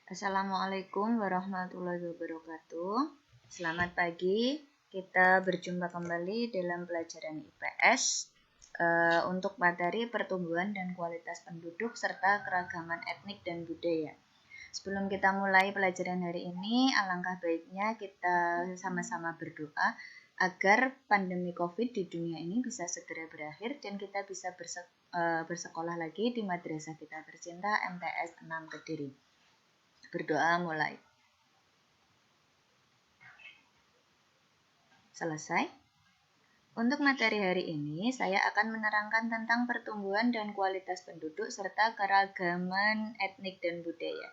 Assalamualaikum warahmatullahi wabarakatuh. Selamat pagi. Kita berjumpa kembali dalam pelajaran IPS untuk materi pertumbuhan dan kualitas penduduk serta keragaman etnik dan budaya. Sebelum kita mulai pelajaran hari ini, alangkah baiknya kita sama-sama berdoa agar pandemi COVID di dunia ini bisa segera berakhir dan kita bisa bersekolah lagi di madrasah kita tercinta MTS 6 Kediri. Berdoa mulai. Selesai. Untuk materi hari ini, saya akan menerangkan tentang pertumbuhan dan kualitas penduduk serta keragaman etnik dan budaya.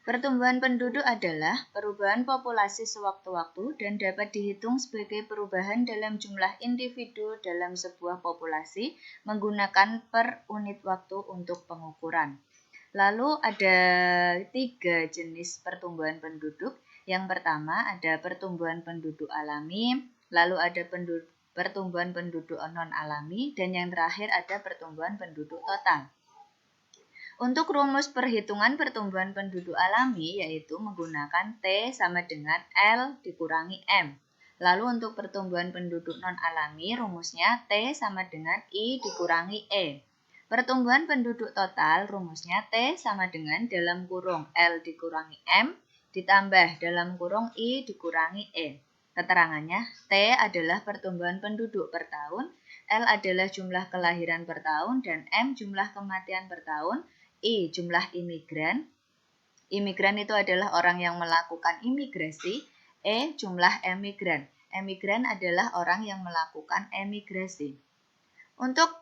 Pertumbuhan penduduk adalah perubahan populasi sewaktu-waktu dan dapat dihitung sebagai perubahan dalam jumlah individu dalam sebuah populasi menggunakan per unit waktu untuk pengukuran. Lalu ada 3 jenis pertumbuhan penduduk. Yang pertama ada pertumbuhan penduduk alami, lalu ada pertumbuhan penduduk non-alami, dan yang terakhir ada pertumbuhan penduduk total. Untuk rumus perhitungan pertumbuhan penduduk alami yaitu menggunakan T sama dengan L dikurangi M. Lalu untuk pertumbuhan penduduk non-alami rumusnya T sama dengan I dikurangi E. Pertumbuhan penduduk total rumusnya T sama dengan dalam kurung L dikurangi M ditambah dalam kurung I dikurangi E. Keterangannya, T adalah pertumbuhan penduduk per tahun, L adalah jumlah kelahiran per tahun, dan M jumlah kematian per tahun, I jumlah imigran. Imigran itu adalah orang yang melakukan imigrasi. E jumlah emigran. Emigran adalah orang yang melakukan emigrasi. Untuk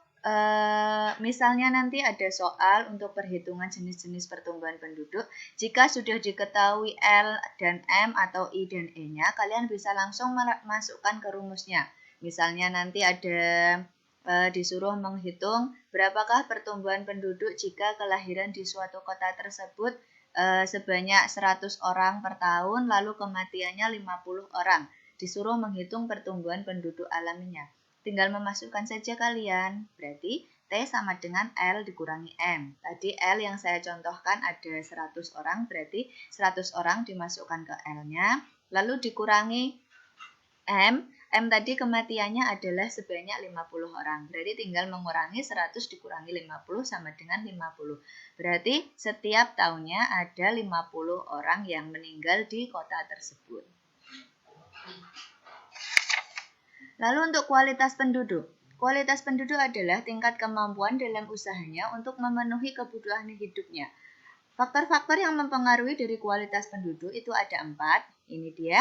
misalnya nanti ada soal untuk perhitungan jenis-jenis pertumbuhan penduduk. Jika sudah diketahui L dan M atau I dan E-nya, kalian bisa langsung masukkan ke rumusnya. Misalnya nanti ada disuruh menghitung berapakah pertumbuhan penduduk jika kelahiran di suatu kota tersebut sebanyak 100 orang per tahun, lalu kematiannya 50 orang. Disuruh menghitung pertumbuhan penduduk alaminya. Tinggal memasukkan saja kalian. Berarti T sama dengan L dikurangi M. Tadi L yang saya contohkan ada 100 orang, berarti 100 orang dimasukkan ke L-nya. Lalu dikurangi M. M tadi kematiannya adalah sebanyak 50 orang. Berarti tinggal mengurangi 100 dikurangi 50 sama dengan 50. Berarti setiap tahunnya ada 50 orang yang meninggal di kota tersebut. Lalu untuk kualitas penduduk. Kualitas penduduk adalah tingkat kemampuan dalam usahanya untuk memenuhi kebutuhan hidupnya. Faktor-faktor yang mempengaruhi dari kualitas penduduk itu ada 4. Ini dia.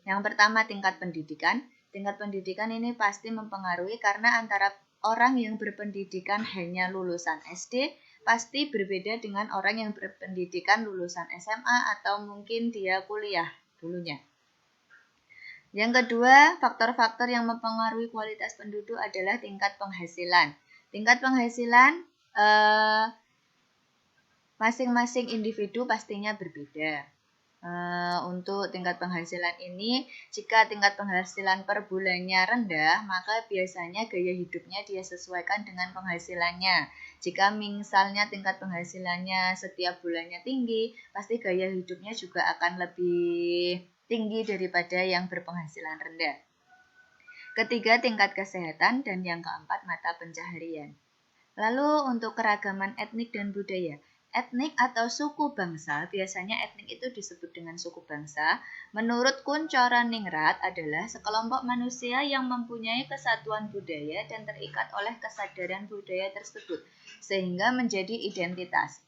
Yang pertama tingkat pendidikan. Tingkat pendidikan ini pasti mempengaruhi karena antara orang yang berpendidikan hanya lulusan SD pasti berbeda dengan orang yang berpendidikan lulusan SMA atau mungkin dia kuliah dulunya. Yang kedua, faktor-faktor yang mempengaruhi kualitas penduduk adalah tingkat penghasilan. Tingkat penghasilan masing-masing individu pastinya berbeda. Untuk tingkat penghasilan ini, jika tingkat penghasilan per bulannya rendah, maka biasanya gaya hidupnya dia sesuaikan dengan penghasilannya. Jika misalnya tingkat penghasilannya setiap bulannya tinggi, pasti gaya hidupnya juga akan lebih tinggi daripada yang berpenghasilan rendah. Ketiga, tingkat kesehatan, dan yang keempat, mata pencaharian. Lalu untuk keragaman etnik dan budaya. Etnik atau suku bangsa, biasanya etnik itu disebut dengan suku bangsa. Menurut Kunchoro-Ningrat adalah sekelompok manusia yang mempunyai kesatuan budaya dan terikat oleh kesadaran budaya tersebut, sehingga menjadi identitas.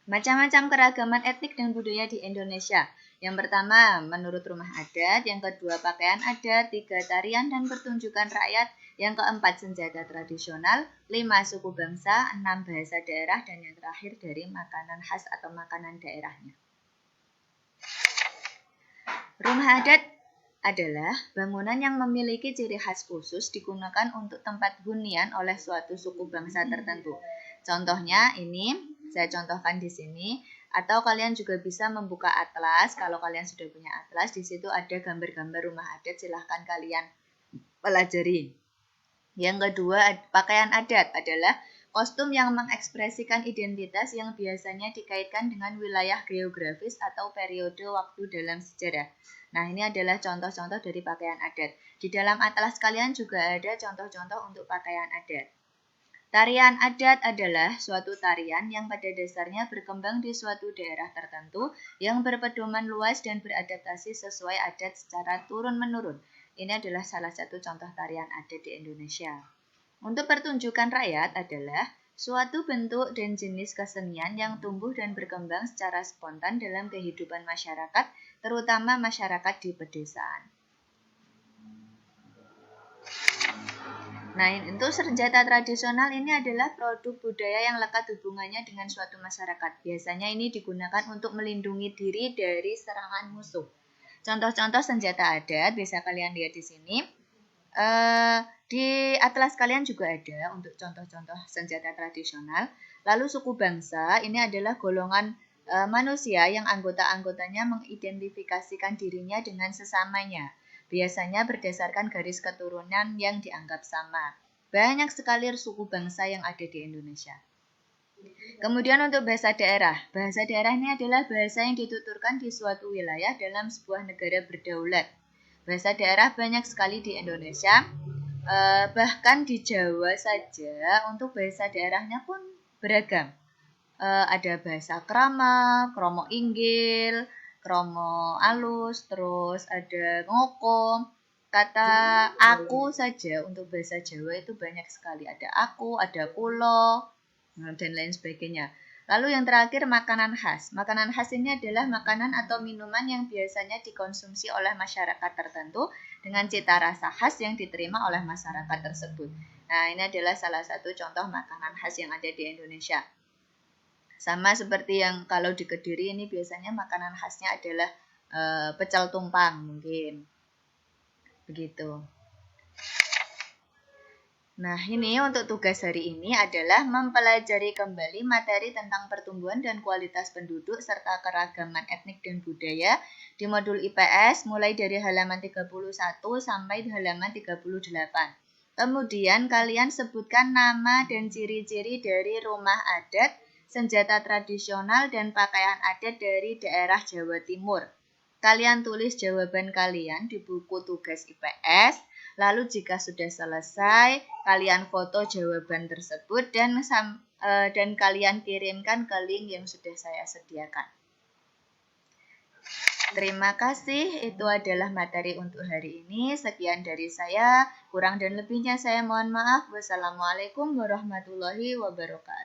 Macam-macam keragaman etnik dan budaya di Indonesia. Yang pertama, menurut rumah adat. Yang kedua, pakaian adat. 3, tarian dan pertunjukan rakyat. Yang keempat, senjata tradisional. 5, suku bangsa. 6, bahasa daerah. Dan yang terakhir, dari makanan khas atau makanan daerahnya. Rumah adat adalah bangunan yang memiliki ciri khas khusus digunakan untuk tempat hunian oleh suatu suku bangsa tertentu. Contohnya ini, saya contohkan di sini. Atau kalian juga bisa membuka atlas. Kalau kalian sudah punya atlas, di situ ada gambar-gambar rumah adat. Silahkan kalian pelajari. Yang kedua, pakaian adat adalah Kostum yang mengekspresikan identitas yang biasanya dikaitkan dengan wilayah geografis atau periode waktu dalam sejarah. Nah, ini adalah contoh-contoh dari pakaian adat. Di dalam atlas kalian juga ada contoh-contoh untuk pakaian adat. Tarian adat adalah suatu tarian yang pada dasarnya berkembang di suatu daerah tertentu yang berpedoman luas dan beradaptasi sesuai adat secara turun-menurun. Ini adalah salah satu contoh tarian adat di Indonesia. Untuk pertunjukan rakyat adalah suatu bentuk dan jenis kesenian yang tumbuh dan berkembang secara spontan dalam kehidupan masyarakat, terutama masyarakat di pedesaan. Nah, untuk senjata tradisional ini adalah produk budaya yang lekat hubungannya dengan suatu masyarakat. Biasanya ini digunakan untuk melindungi diri dari serangan musuh. Contoh-contoh senjata adat bisa kalian lihat di sini. Di atlas kalian juga ada untuk contoh-contoh senjata tradisional. Lalu suku bangsa ini adalah golongan manusia yang anggota-anggotanya mengidentifikasikan dirinya dengan sesamanya. Biasanya berdasarkan garis keturunan yang dianggap sama. Banyak sekali suku bangsa yang ada di Indonesia. Kemudian untuk bahasa daerah. Bahasa daerah ini adalah bahasa yang dituturkan di suatu wilayah dalam sebuah negara berdaulat. Bahasa daerah banyak sekali di Indonesia. Bahkan di Jawa saja untuk bahasa daerahnya pun beragam. Ada bahasa krama, kromo inggil, kromo alus, terus ada ngoko. Kata aku saja untuk bahasa Jawa itu banyak sekali. Ada aku, ada kulo, dan lain sebagainya. Lalu yang terakhir makanan khas. Makanan khas ini adalah makanan atau minuman yang biasanya dikonsumsi oleh masyarakat tertentu dengan cita rasa khas yang diterima oleh masyarakat tersebut. Nah, ini adalah salah satu contoh makanan khas yang ada di Indonesia. Sama seperti yang kalau di Kediri ini biasanya makanan khasnya adalah pecel tumpang mungkin. Begitu. Nah, ini untuk tugas hari ini adalah mempelajari kembali materi tentang pertumbuhan dan kualitas penduduk serta keragaman etnik dan budaya di modul IPS mulai dari halaman 31 sampai halaman 38. Kemudian kalian sebutkan nama dan ciri-ciri dari rumah adat, senjata tradisional, dan pakaian adat dari daerah Jawa Timur. Kalian tulis jawaban kalian di buku tugas IPS. Lalu jika sudah selesai, kalian foto jawaban tersebut dan kalian kirimkan ke link yang sudah saya sediakan. Terima kasih, itu adalah materi untuk hari ini. Sekian dari saya, kurang dan lebihnya saya mohon maaf. Wassalamualaikum warahmatullahi wabarakatuh.